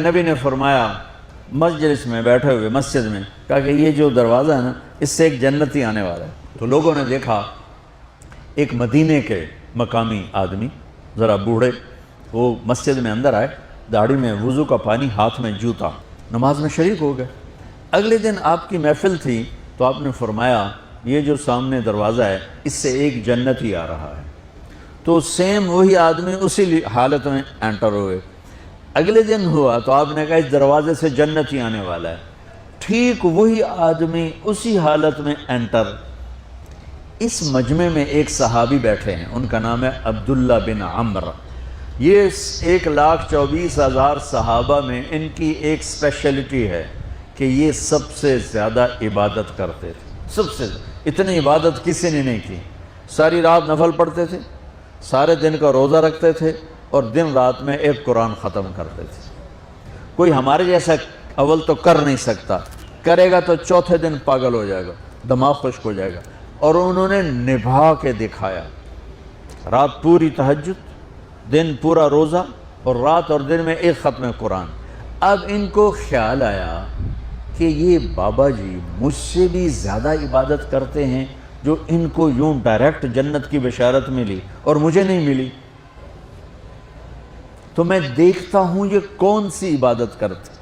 نبی نے فرمایا مجلس میں بیٹھے ہوئے مسجد میں، کہا کہ یہ جو دروازہ ہے نا اس سے ایک جنتی آنے والا ہے۔ تو لوگوں نے دیکھا ایک مدینے کے مقامی آدمی ذرا بوڑھے، وہ مسجد میں اندر آئے، داڑھی میں وضو کا پانی، ہاتھ میں جوتا، نماز میں شریک ہو گئے۔ اگلے دن آپ کی محفل تھی تو آپ نے فرمایا یہ جو سامنے دروازہ ہے اس سے ایک جنتی آ رہا ہے۔ تو سیم وہی آدمی اسی حالت میں انٹر ہوئے۔ اگلے دن ہوا تو آپ نے کہا اس دروازے سے جنتی آنے والا ہے، ٹھیک وہی آدمی اسی حالت میں انٹر۔ اس مجمع میں ایک صحابی بیٹھے ہیں، ان کا نام ہے عبداللہ بن عمرو۔ یہ 1,24,000 صحابہ میں ان کی ایک اسپیشلٹی ہے کہ یہ سب سے زیادہ عبادت کرتے تھے، سب سے اتنی عبادت کسی نے نہیں کی۔ ساری رات نفل پڑھتے تھے، سارے دن کا روزہ رکھتے تھے، اور دن رات میں ایک قرآن ختم کرتے تھے۔ کوئی ہمارے جیسا اول تو کر نہیں سکتا، کرے گا تو چوتھے دن پاگل ہو جائے گا، دماغ خشک ہو جائے گا، اور انہوں نے نبھا کے دکھایا۔ رات پوری تہجد، دن پورا روزہ، اور رات اور دن میں ایک ختم قرآن۔ اب ان کو خیال آیا کہ یہ بابا جی مجھ سے بھی زیادہ عبادت کرتے ہیں، جو ان کو یوں ڈائریکٹ جنت کی بشارت ملی اور مجھے نہیں ملی، تو میں دیکھتا ہوں یہ کون سی عبادت کرتے،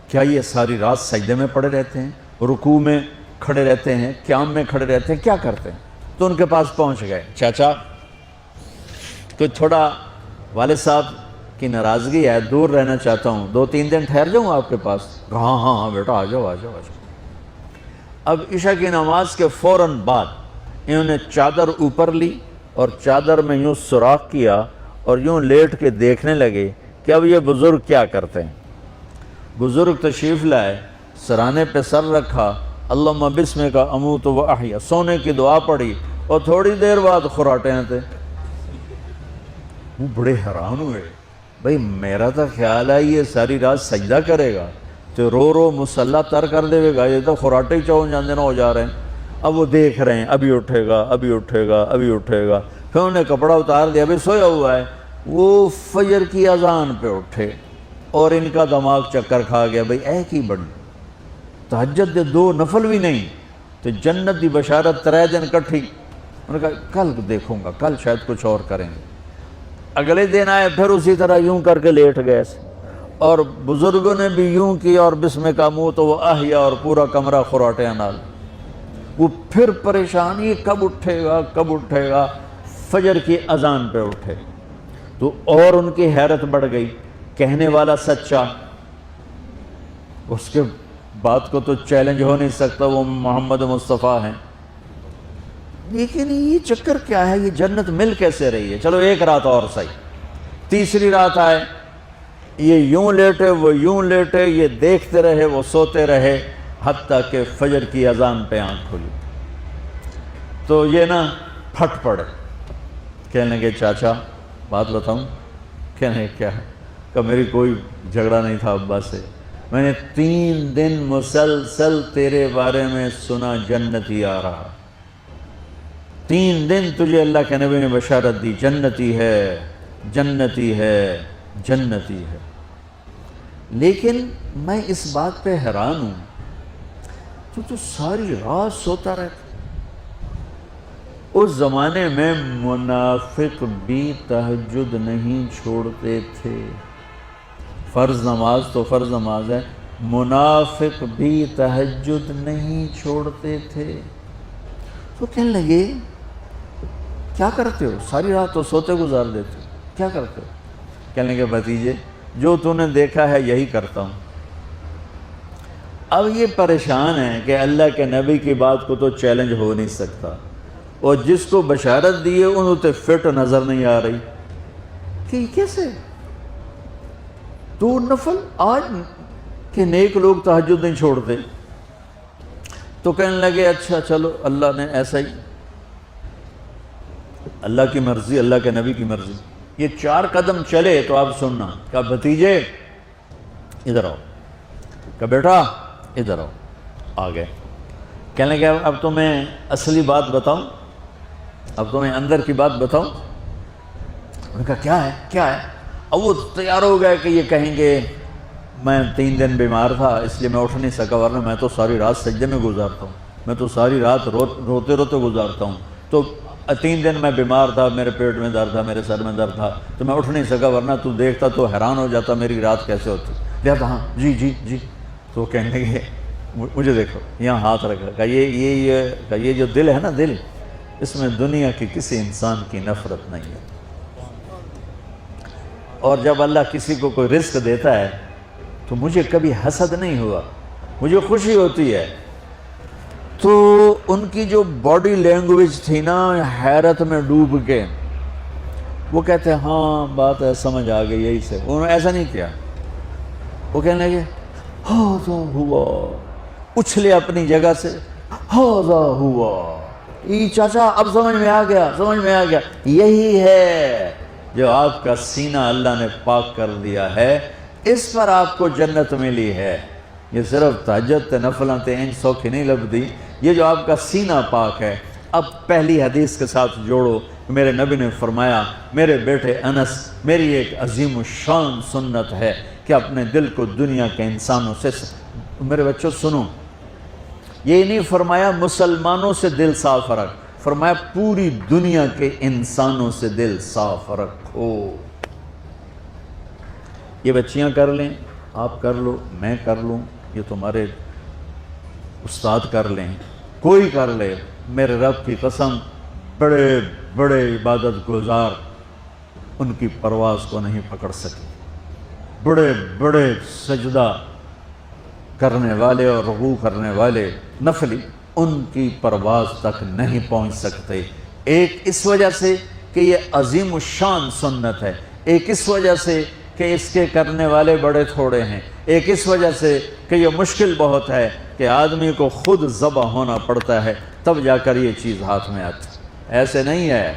کیا یہ ساری رات سجدے میں پڑے رہتے ہیں، رکوع میں کھڑے رہتے ہیں، قیام میں کھڑے رہتے ہیں، کیا کرتے ہیں؟ تو ان کے پاس پہنچ گئے، چاچا کوئی تھوڑا والد صاحب کی ناراضگی ہے، دور رہنا چاہتا ہوں، 2-3 دن ٹھہر جاؤں آپ کے پاس؟ ہاں ہاں ہاں بیٹا آ جاؤ آ جاؤ آ جاؤ۔ اب عشاء کی نماز کے فوراً بعد انہوں نے چادر اوپر لی اور چادر میں یوں سوراخ کیا اور یوں لیٹ کے دیکھنے لگے کہ اب یہ بزرگ کیا کرتے ہیں۔ بزرگ تشریف لائے، سرانے پہ سر رکھا، اللہم بسمک اموت و احیا، سونے کی دعا پڑھی، اور تھوڑی دیر بعد خراٹے آتے۔ وہ بڑے حیران ہوئے، بھئی میرا تو خیال ہے یہ ساری رات سجدہ کرے گا تو رو رو مصلی تر کر دے گا، یہ تو خراٹے چون جاندے نہ ہو جا رہے ہیں۔ اب وہ دیکھ رہے ہیں ابھی اٹھے گا ابھی اٹھے گا ابھی اٹھے گا، پھر انہوں نے کپڑا اتار دیا، ابھی سویا ہوا ہے۔ وہ فجر کی اذان پہ اٹھے اور ان کا دماغ چکر کھا گیا، بھئی اے کی بڑی تہجد دے 2 نفل بھی نہیں تو جنت دی بشارت 3 دن کٹھی۔ انہوں نے کہا کل دیکھوں گا، کل شاید کچھ اور کریں گے۔ اگلے دن آئے، پھر اسی طرح یوں کر کے لیٹ گئے، اور بزرگوں نے بھی یوں کیا، اور بسمک اموت و احیا، اور پورا کمرہ خراٹے نال۔ وہ پھر پریشان، یہ کب اٹھے گا کب اٹھے گا؟ فجر کی اذان پہ اٹھے تو اور ان کی حیرت بڑھ گئی، کہنے والا سچا، اس کے بات کو تو چیلنج ہو نہیں سکتا، وہ محمد مصطفیٰ ہیں، لیکن یہ چکر کیا ہے، یہ جنت مل کیسے رہی ہے؟ چلو ایک رات اور صحیح۔ تیسری رات آئے، یہ یوں لیٹے وہ یوں لیٹے، یہ دیکھتے رہے وہ سوتے رہے، حتیٰ کہ فجر کی اذان پہ آنکھ کھلی تو یہ نا پھٹ پڑے، کہنے لگے چاچا بات بتاؤں؟ کہنے کیا ہے؟ کہ میری کوئی جھگڑا نہیں تھا ابا سے، میں نے 3 دن مسلسل تیرے بارے میں سنا جنتی آ رہا، 3 دن تجھے اللہ کے نبی نے بشارت دی جنتی ہے جنتی ہے جنتی ہے، لیکن میں اس بات پہ حیران ہوں تو ساری رات سوتا رہتا۔ اس زمانے میں منافق بھی تہجد نہیں چھوڑتے تھے، فرض نماز تو فرض نماز ہے، منافق بھی تہجد نہیں چھوڑتے تھے۔ تو کہنے لگے کیا کرتے ہو؟ ساری رات تو سوتے گزار دیتے ہو، کیا کرتے ہو؟ کہنے لگے بھتیجے جو تو نے دیکھا ہے یہی کرتا ہوں۔ اب یہ پریشان ہے کہ اللہ کے نبی کی بات کو تو چیلنج ہو نہیں سکتا، اور جس کو بشارت دی ہے انہوں تے فٹ نظر نہیں آ رہی کہ یہ کیسے 2 نفل آج کہ نیک لوگ تہجد نہیں چھوڑتے۔ تو کہنے لگے اچھا چلو اللہ نے ایسا ہی، اللہ کی مرضی اللہ کے نبی کی مرضی۔ یہ 4 قدم چلے تو آپ سننا، کہا بھتیجے ادھر آؤ، کہا بیٹا ادھر آؤ، آ گئے۔ کہنے لگے اب تمہیں اصلی بات بتاؤں، اب تمہیں اندر کی بات بتاؤں؟ انہوں نے کہا کیا ہے کیا ہے؟ اب وہ تیار ہو گیا کہ یہ کہیں گے میں 3 دن بیمار تھا اس لیے میں اٹھ نہیں سکا، ورنہ میں تو ساری رات سجدے میں گزارتا ہوں، میں تو ساری رات روتے روتے گزارتا ہوں، تو 3 دن میں بیمار تھا، میرے پیٹ میں درد تھا، میرے سر میں درد تھا، تو میں اٹھ نہیں سکا، ورنہ تو دیکھتا تو حیران ہو جاتا میری رات کیسے ہوتی۔ لہذا ہاں جی جی جی، تو کہنے لگے مجھے دیکھو یہاں ہاتھ رکھا، کہ یہ جو دل ہے نا، دل اس میں دنیا کی کسی انسان کی نفرت نہیں ہے، اور جب اللہ کسی کو کوئی رزق دیتا ہے تو مجھے کبھی حسد نہیں ہوا، مجھے خوشی ہوتی ہے۔ تو ان کی جو باڈی لینگویج تھی نا، حیرت میں ڈوب کے وہ کہتے ہیں ہاں بات ہے، سمجھ آ گئی، یہی سے۔ انہوں نے ایسا نہیں کیا، وہ کہنے لگے ہاذا ہوا، اچھلے اپنی جگہ سے، ہاذا ہوا، یہ چاچا اب سمجھ میں آ گیا، سمجھ میں آ گیا، یہی ہے جو آپ کا سینہ اللہ نے پاک کر دیا ہے، اس پر آپ کو جنت ملی ہے۔ یہ صرف تہجد تے نفلاں تے ان سوکھی نہیں لبدی، یہ جو آپ کا سینہ پاک ہے۔ اب پہلی حدیث کے ساتھ جوڑو، میرے نبی نے فرمایا، میرے بیٹے انس، میری ایک عظیم الشان سنت ہے کہ اپنے دل کو دنیا کے انسانوں سے، میرے بچوں سنو، یہ نہیں فرمایا مسلمانوں سے دل صاف رکھ، فرمایا پوری دنیا کے انسانوں سے دل صاف رکھو۔ یہ بچیاں کر لیں، آپ کر لو، میں کر لوں، یہ تمہارے استاد کر لیں، کوئی کر لے، میرے رب کی قسم بڑے بڑے عبادت گزار ان کی پرواز کو نہیں پکڑ سکے، بڑے بڑے سجدہ کرنے والے اور رکوع کرنے والے نفلی ان کی پرواز تک نہیں پہنچ سکتے۔ ایک اس وجہ سے کہ یہ عظیم الشان سنت ہے، ایک اس وجہ سے کہ اس کے کرنے والے بڑے تھوڑے ہیں، ایک اس وجہ سے کہ یہ مشکل بہت ہے کہ آدمی کو خود ذبح ہونا پڑتا ہے تب جا کر یہ چیز ہاتھ میں آتی۔ ایسے نہیں ہے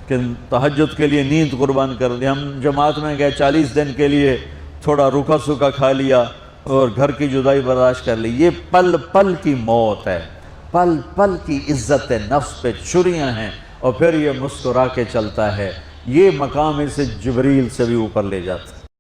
کہ تہجد کے لیے نیند قربان کر دی، ہم جماعت میں گئے 40 دن کے لیے، تھوڑا روکھا سوکھا کھا لیا اور گھر کی جدائی برداشت کر لی، یہ پل پل کی موت ہے، پل پل کی عزت نفس پہ چھریاں ہیں، اور پھر یہ مسکرا کے چلتا ہے، یہ مقام اسے جبریل سے بھی اوپر لے جاتا ہے۔